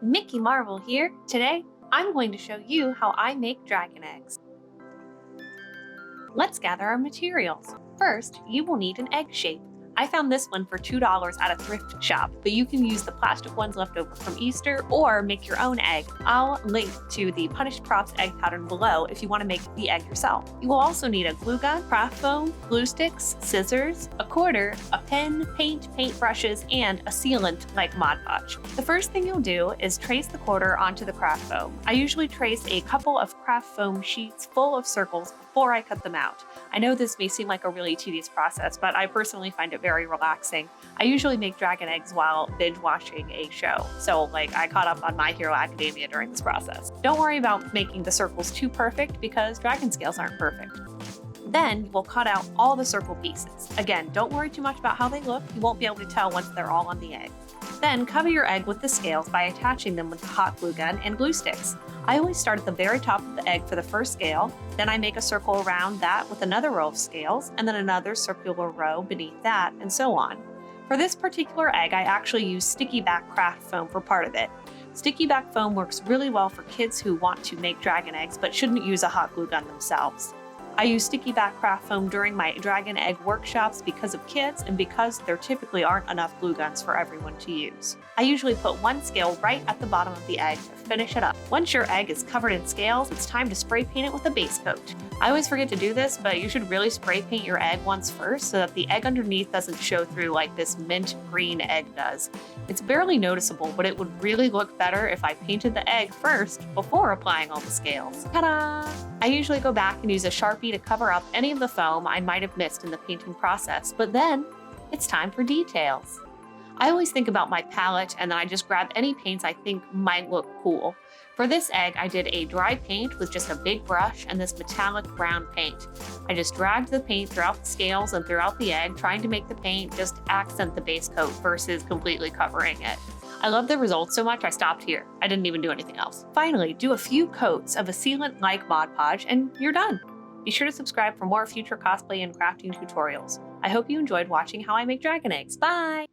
Mickey Marvel here. Today, I'm going to show you how I make dragon eggs. Let's gather our materials. First, you will need an egg shape. I found this one for $2 at a thrift shop, but you can use the plastic ones left over from Easter or make your own egg. I'll link to the Punished Props egg pattern below if you want to make the egg yourself. You will also need a glue gun, craft foam, glue sticks, scissors, a quarter, a pen, paint brushes, and a sealant like Mod Podge. The first thing you'll do is trace the quarter onto the craft foam. I usually trace a couple of craft foam sheets full of circles before I cut them out. I know this may seem like a really tedious process, but I personally find it very relaxing. I usually make dragon eggs while binge watching a show, so I caught up on My Hero Academia during this process. Don't worry about making the circles too perfect because dragon scales aren't perfect. Then we'll cut out all the circle pieces. Again, don't worry too much about how they look. You won't be able to tell once they're all on the egg. Then cover your egg with the scales by attaching them with the hot glue gun and glue sticks. I always start at the very top of the egg for the first scale, then I make a circle around that with another row of scales, and then another circular row beneath that, and so on. For this particular egg, I actually use sticky back craft foam for part of it. Sticky back foam works really well for kids who want to make dragon eggs but shouldn't use a hot glue gun themselves. I use sticky back craft foam during my dragon egg workshops because of kids and because there typically aren't enough glue guns for everyone to use. I usually put one scale right at the bottom of the egg to finish it up. Once your egg is covered in scales, it's time to spray paint it with a base coat. I always forget to do this, but you should really spray paint your egg once first so that the egg underneath doesn't show through like this mint green egg does. It's barely noticeable, but it would really look better if I painted the egg first before applying all the scales. Ta-da! I usually go back and use a Sharpie to cover up any of the foam I might have missed in the painting process, but then it's time for details. I always think about my palette and then I just grab any paints I think might look cool. For this egg, I did a dry paint with just a big brush and this metallic brown paint. I just dragged the paint throughout the scales and throughout the egg, trying to make the paint just accent the base coat versus completely covering it. I love the results so much I stopped here. I didn't even do anything else. Finally, do a few coats of a sealant like Mod Podge and you're done. Be sure to subscribe for more future cosplay and crafting tutorials. I hope you enjoyed watching how I make dragon eggs. Bye!